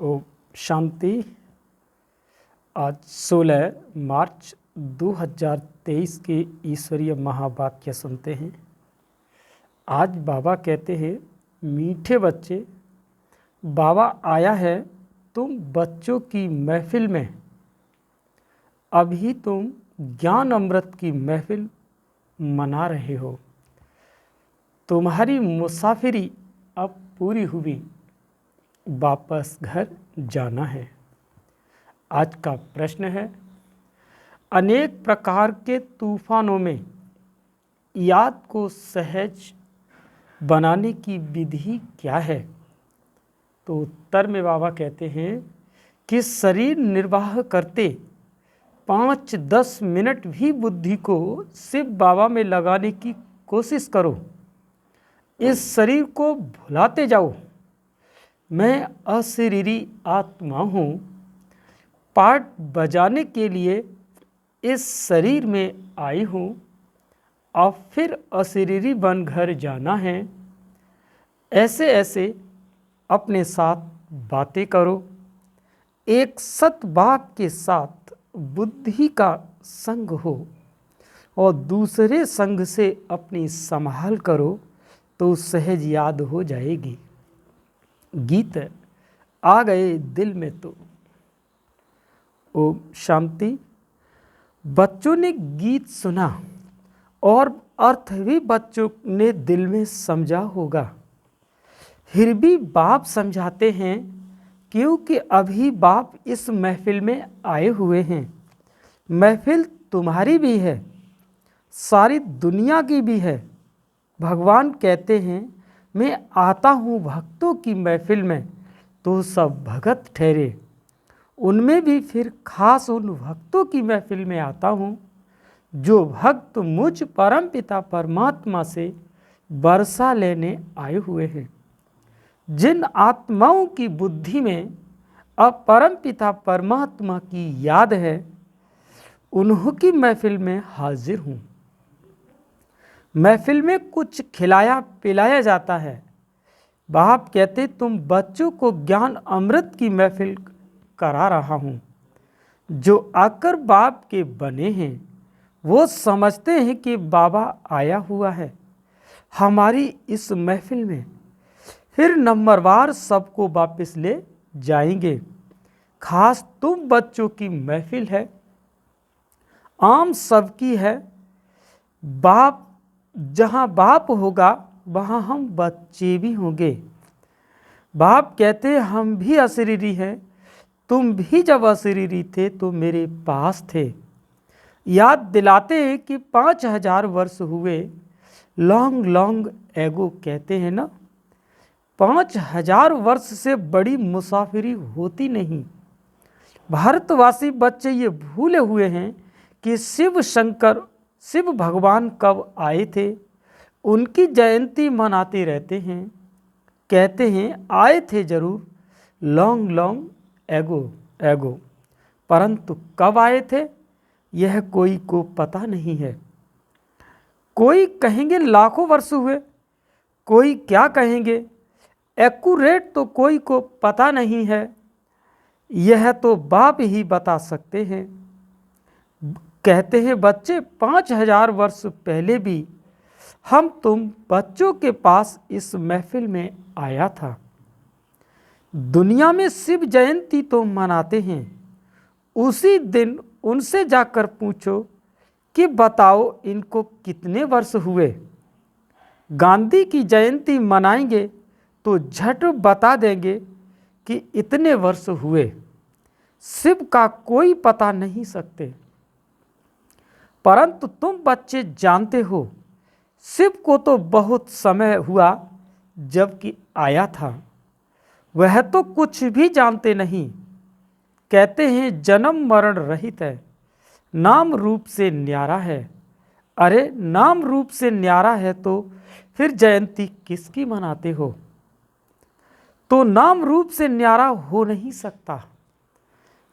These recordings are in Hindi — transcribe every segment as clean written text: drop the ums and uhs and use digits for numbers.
ओम शांति। आज 16 मार्च 2023 के ईश्वरीय महावाक्य सुनते हैं। आज बाबा कहते हैं, मीठे बच्चे, बाबा आया है तुम बच्चों की महफिल में। अभी तुम ज्ञान अमृत की महफिल मना रहे हो। तुम्हारी मुसाफिरी अब पूरी हुई, वापस घर जाना है। आज का प्रश्न है, अनेक प्रकार के तूफानों में याद को सहज बनाने की विधि क्या है? तो उत्तर में बाबा कहते हैं कि शरीर निर्वाह करते 5-10 मिनट भी बुद्धि को सिर्फ बाबा में लगाने की कोशिश करो। इस शरीर को भुलाते जाओ, मैं अशरीरी आत्मा हूँ। पाठ बजाने के लिए इस शरीर में आई हूँ, अब फिर अशरीरी बन घर जाना है। ऐसे ऐसे अपने साथ बातें करो। एक सत बाप के साथ बुद्धि का संग हो और दूसरे संग से अपनी संभाल करो तो सहज याद हो जाएगी। गीत आ गए दिल में तो। ओम शांति। बच्चों ने गीत सुना और अर्थ भी बच्चों ने दिल में समझा होगा। फिर भी बाप समझाते हैं क्योंकि अभी बाप इस महफिल में आए हुए हैं। महफिल तुम्हारी भी है, सारी दुनिया की भी है। भगवान कहते हैं, मैं आता हूँ भक्तों की महफिल में तो सब भगत ठहरे। उनमें भी फिर खास उन भक्तों की महफिल में आता हूँ जो भक्त मुझ परमपिता परमात्मा से वर्षा लेने आए हुए हैं। जिन आत्माओं की बुद्धि में अब परमपिता परमात्मा की याद है, उन्हों की महफिल में हाजिर हूँ। महफिल में कुछ खिलाया पिलाया जाता है। बाप कहते, तुम बच्चों को ज्ञान अमृत की महफिल करा रहा हूँ। जो आकर बाप के बने हैं वो समझते हैं कि बाबा आया हुआ है हमारी इस महफिल में। फिर नंबरवार सबको वापस ले जाएंगे। खास तुम बच्चों की महफिल है, आम सबकी है। बाप जहाँ बाप होगा वहाँ हम बच्चे भी होंगे। बाप कहते, हम भी अशरीरी हैं। तुम भी जब अशरीरी थे तो मेरे पास थे। याद दिलाते हैं कि 5000 वर्ष हुए। लॉन्ग लॉन्ग एगो कहते हैं ना, 5000 वर्ष से बड़ी मुसाफिरी होती नहीं। भारतवासी बच्चे ये भूले हुए हैं कि शिव शंकर शिव भगवान कब आए थे। उनकी जयंती मनाते रहते हैं। कहते हैं आए थे जरूर लॉन्ग लॉन्ग एगो, परंतु कब आए थे यह कोई को पता नहीं है। कोई कहेंगे लाखों वर्ष हुए, कोई क्या कहेंगे एक्यूरेट तो कोई को पता नहीं है। यह तो बाप ही बता सकते हैं। कहते हैं बच्चे, 5000 वर्ष पहले भी हम तुम बच्चों के पास इस महफिल में आया था। दुनिया में शिव जयंती तो मनाते हैं। उसी दिन उनसे जाकर पूछो कि बताओ इनको कितने वर्ष हुए। गांधी की जयंती मनाएंगे तो झट बता देंगे कि इतने वर्ष हुए। शिव का कोई पता नहीं सकते। परंतु तुम बच्चे जानते हो शिव को तो बहुत समय हुआ जबकि आया था। वह तो कुछ भी जानते नहीं। कहते हैं जन्म मरण रहित है, नाम रूप से न्यारा है। अरे नाम रूप से न्यारा है तो फिर जयंती किसकी मनाते हो? तो नाम रूप से न्यारा हो नहीं सकता।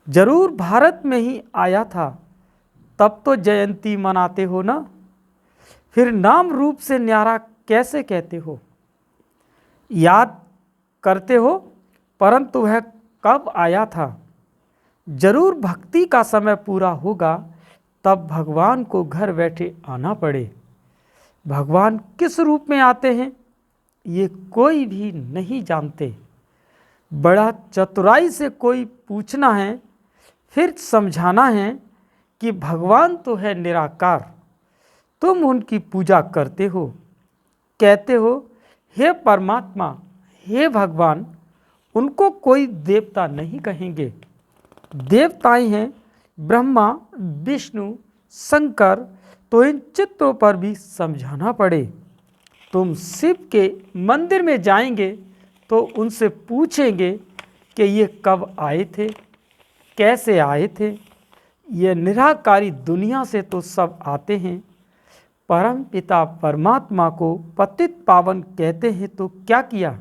जरूर भारत में ही आया था, तब तो जयंती मनाते हो ना। फिर नाम रूप से न्यारा कैसे कहते हो? याद करते हो परंतु वह कब आया था। जरूर भक्ति का समय पूरा होगा, तब भगवान को घर बैठे आना पड़े। भगवान किस रूप में आते हैं ये कोई भी नहीं जानते। बड़ा चतुराई से कोई पूछना है, फिर समझाना है कि भगवान तो है निराकार, तुम उनकी पूजा करते हो, कहते हो हे परमात्मा, हे भगवान। उनको कोई देवता नहीं कहेंगे। देवताएं हैं ब्रह्मा, विष्णु, शंकर, तो इन चित्रों पर भी समझाना पड़े। तुम शिव के मंदिर में जाएंगे तो उनसे पूछेंगे कि ये कब आए थे, कैसे आए थे। ये निराकारी दुनिया से तो सब आते हैं। परम पिता परमात्मा को पतित पावन कहते हैं तो क्या किया।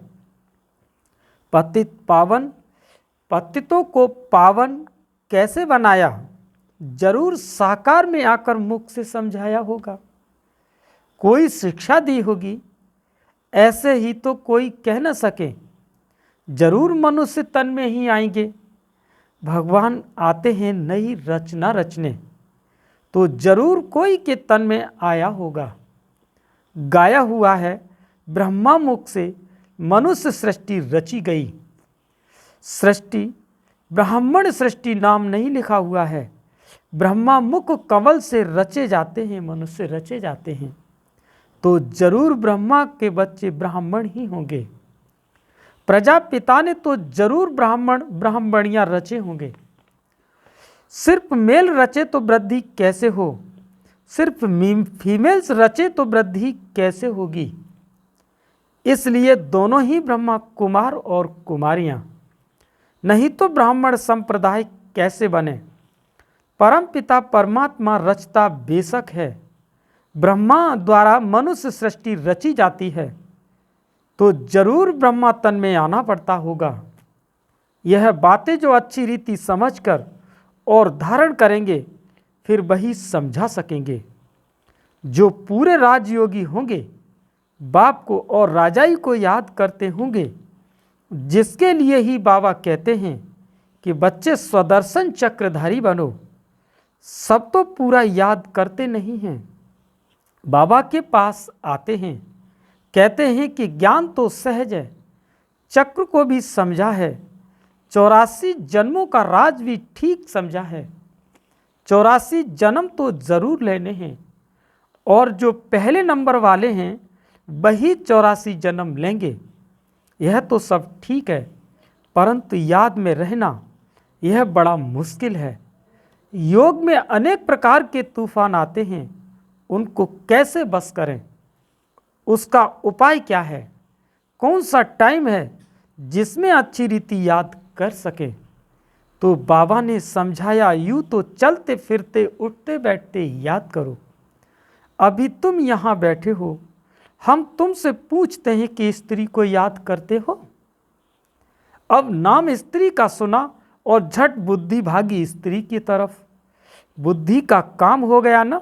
पतित पावन, पतितों को पावन कैसे बनाया। जरूर साकार में आकर मुख से समझाया होगा, कोई शिक्षा दी होगी। ऐसे ही तो कोई कह न सके। जरूर मनुष्य तन में ही आएंगे। भगवान आते हैं नई रचना रचने, तो जरूर कोई के तन में आया होगा। गाया हुआ है ब्रह्मा मुख से मनुष्य सृष्टि रची गई। सृष्टि ब्राह्मण सृष्टि नाम नहीं लिखा हुआ है। ब्रह्मा मुख कमल से रचे जाते हैं, मनुष्य रचे जाते हैं, तो जरूर ब्रह्मा के बच्चे ब्राह्मण ही होंगे। प्रजापिता ने तो जरूर ब्राह्मण ब्राह्मणियां रचे होंगे। सिर्फ मेल रचे तो वृद्धि कैसे हो, सिर्फ फीमेल्स रचे तो वृद्धि कैसे होगी। इसलिए दोनों ही ब्रह्मा कुमार और कुमारियां, नहीं तो ब्राह्मण संप्रदाय कैसे बने। परम पिता परमात्मा रचता बेशक है। ब्रह्मा द्वारा मनुष्य सृष्टि रची जाती है, तो जरूर ब्रह्मा तन में आना पड़ता होगा। यह बातें जो अच्छी रीति समझकर और धारण करेंगे, फिर वही समझा सकेंगे। जो पूरे राजयोगी होंगे, बाप को और राजाई को याद करते होंगे, जिसके लिए ही बाबा कहते हैं कि बच्चे स्वदर्शन चक्रधारी बनो। सब तो पूरा याद करते नहीं हैं। बाबा के पास आते हैं, कहते हैं कि ज्ञान तो सहज है, चक्र को भी समझा है, 84 जन्मों का राज भी ठीक समझा है। 84 जन्म तो जरूर लेने हैं, और जो पहले नंबर वाले हैं वही 84 जन्म लेंगे। यह तो सब ठीक है, परंतु याद में रहना यह बड़ा मुश्किल है। योग में अनेक प्रकार के तूफान आते हैं, उनको कैसे बस करें, उसका उपाय क्या है, कौन सा टाइम है जिसमें अच्छी रीति याद कर सके। तो बाबा ने समझाया, यूँ तो चलते फिरते उठते बैठते याद करो। अभी तुम यहाँ बैठे हो, हम तुमसे पूछते हैं कि स्त्री को याद करते हो। अब नाम स्त्री का सुना और झट बुद्धि भागी स्त्री की तरफ। बुद्धि का काम हो गया ना।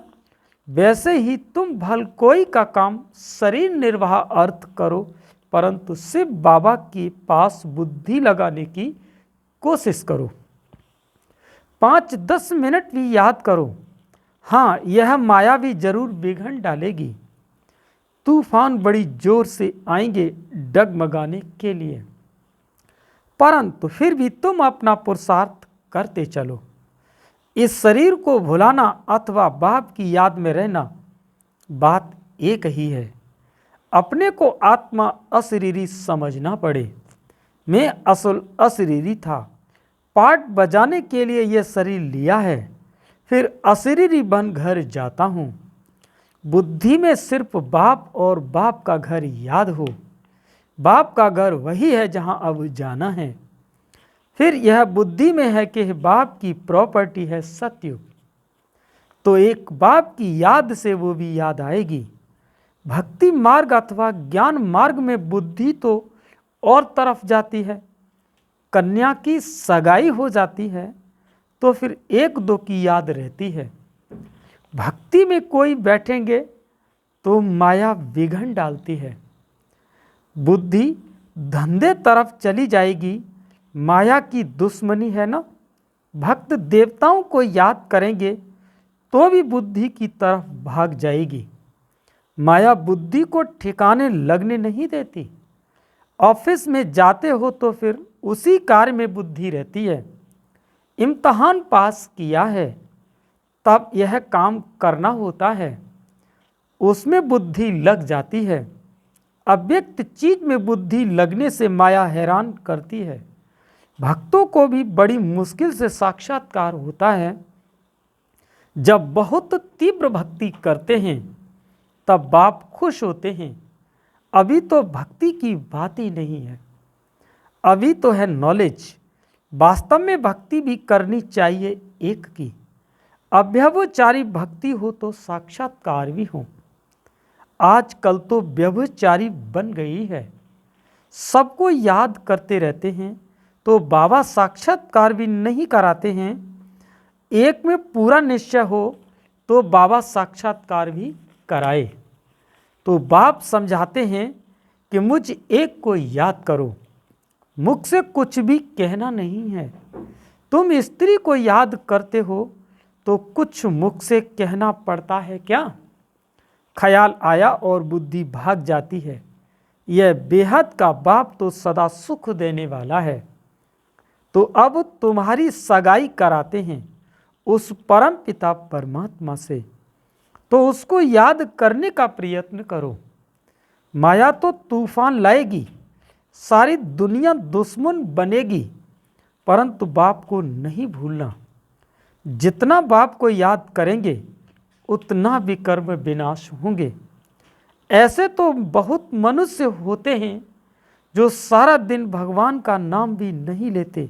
वैसे ही तुम भल कोई का काम शरीर निर्वाह अर्थ करो, परंतु शिव बाबा के पास बुद्धि लगाने की कोशिश करो। 5-10 मिनट भी याद करो। हाँ, यह माया भी जरूर बिगड़ डालेगी। तूफान बड़ी जोर से आएंगे डगमगाने के लिए, परंतु फिर भी तुम अपना पुरुषार्थ करते चलो। इस शरीर को भुलाना अथवा बाप की याद में रहना, बात एक ही है। अपने को आत्मा अशरीरी समझना पड़े। मैं असल अशरीरी था, पाठ बजाने के लिए यह शरीर लिया है, फिर अशरीरी बन घर जाता हूँ। बुद्धि में सिर्फ बाप और बाप का घर याद हो। बाप का घर वही है जहाँ अब जाना है। फिर यह बुद्धि में है कि बाप की प्रॉपर्टी है सत्युग, तो एक बाप की याद से वो भी याद आएगी। भक्ति मार्ग अथवा ज्ञान मार्ग में बुद्धि तो और तरफ जाती है। कन्या की सगाई हो जाती है तो फिर 1-2 की याद रहती है। भक्ति में कोई बैठेंगे तो माया विघन डालती है। बुद्धि धंधे तरफ चली जाएगी माया की दुश्मनी है ना। भक्त देवताओं को याद करेंगे तो भी बुद्धि की तरफ भाग जाएगी। माया बुद्धि को ठिकाने लगने नहीं देती। ऑफिस में जाते हो तो फिर उसी कार्य में बुद्धि रहती है। इम्तहान पास किया है तब यह काम करना होता है, उसमें बुद्धि लग जाती है। अव्यक्त चीज में बुद्धि लगने से माया हैरान करती है। भक्तों को भी बड़ी मुश्किल से साक्षात्कार होता है। जब बहुत तीव्र भक्ति करते हैं तब बाप खुश होते हैं। अभी तो भक्ति की बात ही नहीं है, अभी तो है नॉलेज। वास्तव में भक्ति भी करनी चाहिए एक की। अव्यभिचारी भक्ति हो तो साक्षात्कार भी हो। आजकल तो व्यभिचारी बन गई है, सबको याद करते रहते हैं तो बाबा साक्षात्कार भी नहीं कराते हैं। एक में पूरा निश्चय हो तो बाबा साक्षात्कार भी कराए। तो बाप समझाते हैं कि मुझ एक को याद करो, मुख से कुछ भी कहना नहीं है। तुम स्त्री को याद करते हो तो कुछ मुख से कहना पड़ता है क्या? ख्याल आया और बुद्धि भाग जाती है। यह बेहद का बाप तो सदा सुख देने वाला है। तो अब तुम्हारी सगाई कराते हैं उस परम पिता परमात्मा से, तो उसको याद करने का प्रयत्न करो। माया तो तूफान लाएगी, सारी दुनिया दुश्मन बनेगी, परंतु बाप को नहीं भूलना। जितना बाप को याद करेंगे उतना विकर्म विनाश होंगे। ऐसे तो बहुत मनुष्य होते हैं जो सारा दिन भगवान का नाम भी नहीं लेते।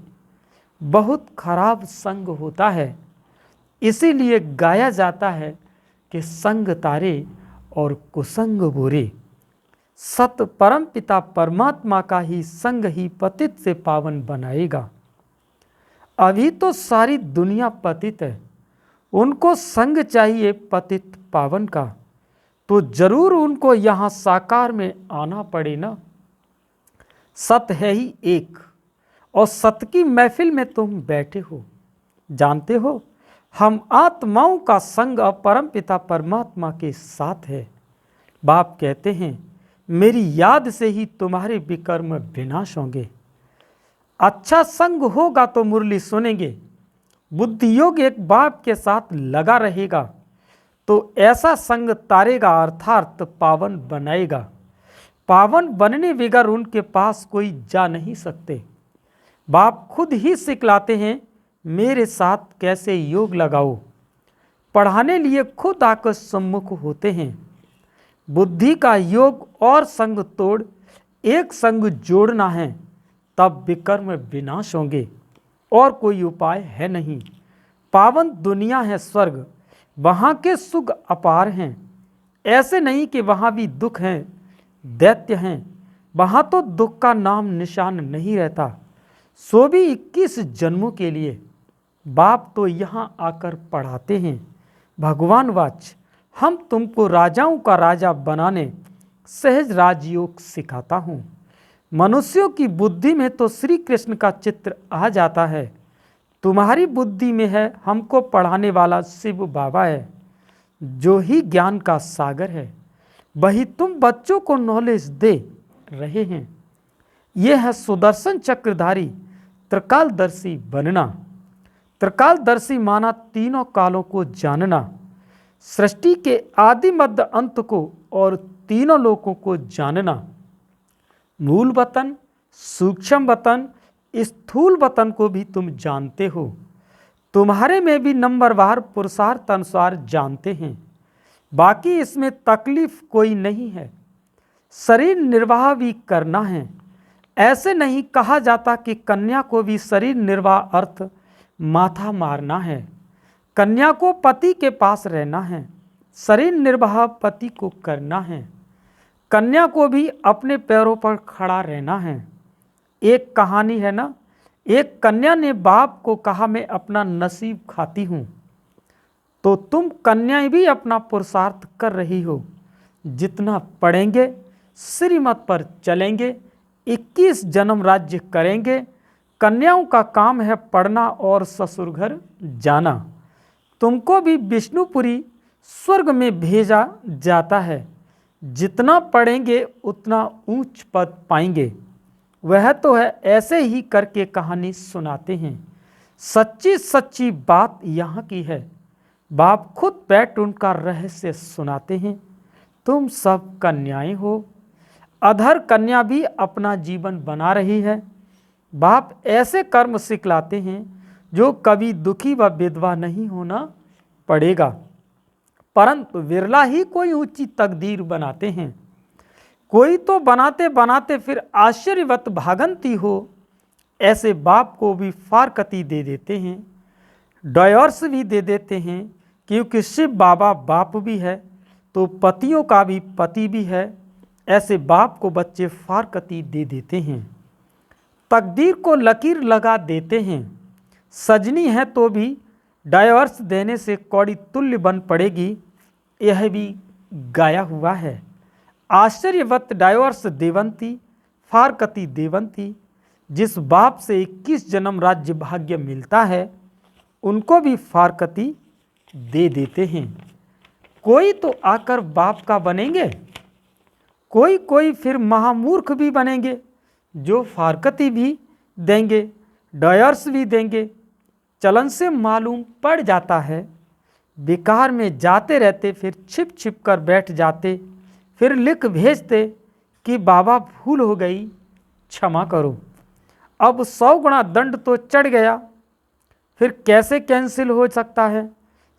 बहुत खराब संग होता है, इसीलिए गाया जाता है कि संग तारे और कुसंग बुरे। सत परम पिता परमात्मा का ही संग ही पतित से पावन बनाएगा। अभी तो सारी दुनिया पतित है, उनको संग चाहिए पतित पावन का, तो जरूर उनको यहाँ साकार में आना पड़े ना। सत है ही एक और सत की महफिल में तुम बैठे हो। जानते हो हम आत्माओं का संग परम पिता परमात्मा के साथ है। बाप कहते हैं मेरी याद से ही तुम्हारे विकर्म विनाश होंगे। अच्छा संग होगा तो मुरली सुनेंगे। बुद्धि योग एक बाप के साथ लगा रहेगा तो ऐसा संग तारेगा, अर्थात पावन बनाएगा। पावन बनने बगैर उनके पास कोई जा नहीं सकते। बाप खुद ही सिखलाते हैं मेरे साथ कैसे योग लगाओ। पढ़ाने लिए खुद आकर सम्मुख होते हैं। बुद्धि का योग और संग तोड़ एक संग जोड़ना है, तब विकर्म विनाश होंगे और कोई उपाय है नहीं। पावन दुनिया है स्वर्ग, वहाँ के सुख अपार हैं। ऐसे नहीं कि वहाँ भी दुख हैं, दैत्य हैं। वहाँ तो दुख का नाम निशान नहीं रहता, सो भी 21 जन्मों के लिए। बाप तो यहाँ आकर पढ़ाते हैं भगवान वाच, हम तुमको राजाओं का राजा बनाने सहज राजयोग सिखाता हूँ। मनुष्यों की बुद्धि में तो श्री कृष्ण का चित्र आ जाता है, तुम्हारी बुद्धि में है हमको पढ़ाने वाला शिव बाबा है, जो ही ज्ञान का सागर है। वही तुम बच्चों को नॉलेज दे रहे हैं। यह है सुदर्शन चक्रधारी त्रिकालदर्शी बनना। त्रिकालदर्शी माना तीनों कालों को जानना, सृष्टि के आदि मध्य अंत को और तीनों लोकों को जानना। मूल वतन, सूक्ष्म वतन, स्थूल वतन को भी तुम जानते हो। तुम्हारे में भी नंबरवार पुरुषार्थ अनुसार जानते हैं। बाकी इसमें तकलीफ कोई नहीं है। शरीर निर्वाह भी करना है। ऐसे नहीं कहा जाता कि कन्या को भी शरीर निर्वाह अर्थ माथा मारना है। कन्या को पति के पास रहना है, शरीर निर्वाह पति को करना है। कन्या को भी अपने पैरों पर खड़ा रहना है। एक कहानी है ना, एक कन्या ने बाप को कहा मैं अपना नसीब खाती हूँ। तो तुम कन्याएं भी अपना पुरुषार्थ कर रही हो। जितना पढ़ेंगे, श्रीमत पर चलेंगे, 21 जन्म राज्य करेंगे, कन्याओं का काम है पढ़ना और ससुर घर जाना। तुमको भी विष्णुपुरी स्वर्ग में भेजा जाता है। जितना पढ़ेंगे उतना ऊंच पद पाएंगे। वह तो है, ऐसे ही करके कहानी सुनाते हैं। सच्ची सच्ची बात यहाँ की है। बाप खुद बैठ उनका रहस्य सुनाते हैं। तुम सब कन्याएं हो। अधर कन्या भी अपना जीवन बना रही है। बाप ऐसे कर्म सिखलाते हैं जो कभी दुखी व विधवा नहीं होना पड़ेगा, परंतु विरला ही कोई ऊंची तकदीर बनाते हैं। कोई तो बनाते बनाते फिर आश्चर्यवत भागंती हो। ऐसे बाप को भी फारकती दे देते हैं, डायवर्स भी दे देते हैं, क्योंकि शिव बाबा बाप भी है तो पतियों का भी पति भी है। ऐसे बाप को बच्चे फारकती दे देते हैं, तकदीर को लकीर लगा देते हैं। सजनी है तो भी डायवर्स देने से कौड़ी तुल्य बन पड़ेगी, यह भी गाया हुआ है। आश्चर्यवत डायवर्स देवंती फारकती देवंती। जिस बाप से 21 जन्म राज्य भाग्य मिलता है उनको भी फारकती दे देते हैं। कोई तो आकर बाप का बनेंगे, कोई फिर महामूर्ख भी बनेंगे जो फारकती भी देंगे, डायवर्स भी देंगे। चलन से मालूम पड़ जाता है। बेकार में जाते रहते, फिर छिप छिप कर बैठ जाते, फिर लिख भेजते कि बाबा भूल हो गई, क्षमा करो। अब 100 गुना दंड तो चढ़ गया, फिर कैसे कैंसिल हो सकता है?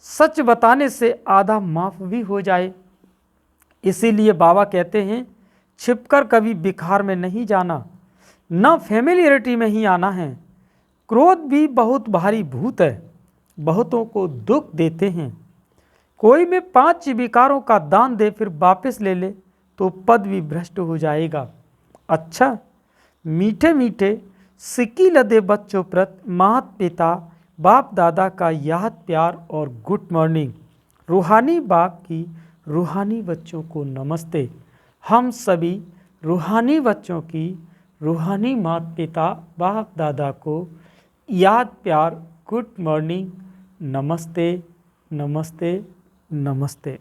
सच बताने से आधा माफ भी हो जाए। इसीलिए बाबा कहते हैं छिपकर कभी बिखार में नहीं जाना, न फैमिलियरिटी में ही आना है। क्रोध भी बहुत भारी भूत है, बहुतों को दुख देते हैं। कोई में 5 विकारों का दान दे फिर वापस ले ले तो पद भी भ्रष्ट हो जाएगा। अच्छा, मीठे मीठे सिक्की लदे बच्चों प्रति माता पिता बाप दादा का याद प्यार और गुड मॉर्निंग। रूहानी बाप की रूहानी बच्चों को नमस्ते। हम सभी रूहानी बच्चों की रूहानी माता पिता बाप दादा को याद प्यार गुड मॉर्निंग, नमस्ते नमस्ते नमस्ते।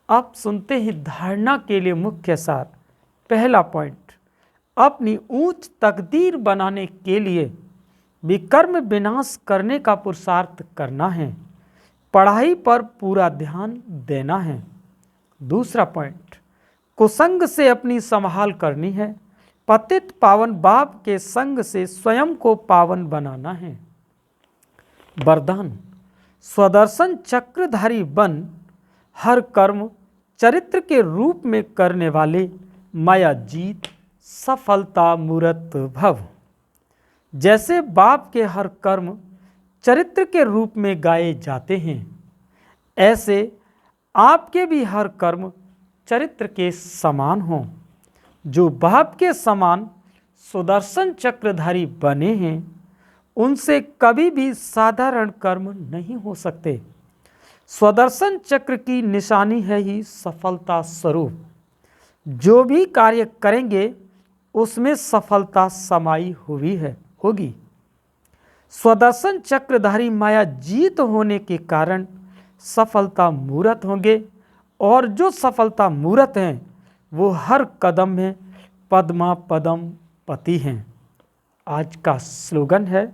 अब सुनते हैं धारणा के लिए मुख्य सार। पहला पॉइंट, अपनी ऊंच तकदीर बनाने के लिए विकर्म विनाश करने का पुरुषार्थ करना है। पढ़ाई पर पूरा ध्यान देना है। दूसरा पॉइंट, कुसंग से अपनी संभाल करनी है। पतित पावन बाप के संग से स्वयं को पावन बनाना है। वरदान, स्वदर्शन चक्रधारी बन हर कर्म चरित्र के रूप में करने वाले माया जीत सफलता मूर्त भव। जैसे बाप के हर कर्म चरित्र के रूप में गाए जाते हैं, ऐसे आपके भी हर कर्म चरित्र के समान हों। जो बाप के समान सुदर्शन चक्रधारी बने हैं उनसे कभी भी साधारण कर्म नहीं हो सकते। स्वदर्शन चक्र की निशानी है ही सफलता स्वरूप। जो भी कार्य करेंगे उसमें सफलता समाई हुई होगी। स्वदर्शन चक्रधारी माया जीत होने के कारण सफलता मूर्त होंगे, और जो सफलता मूर्त हैं वो हर कदम में पद्मा पदम पति हैं। आज का स्लोगन है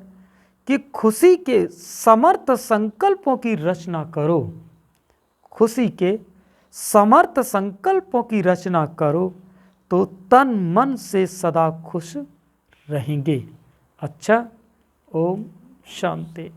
कि खुशी के समर्थ संकल्पों की रचना करो। खुशी के समर्थ संकल्पों की रचना करो तो तन मन से सदा खुश रहेंगे। अच्छा, ओम शांति।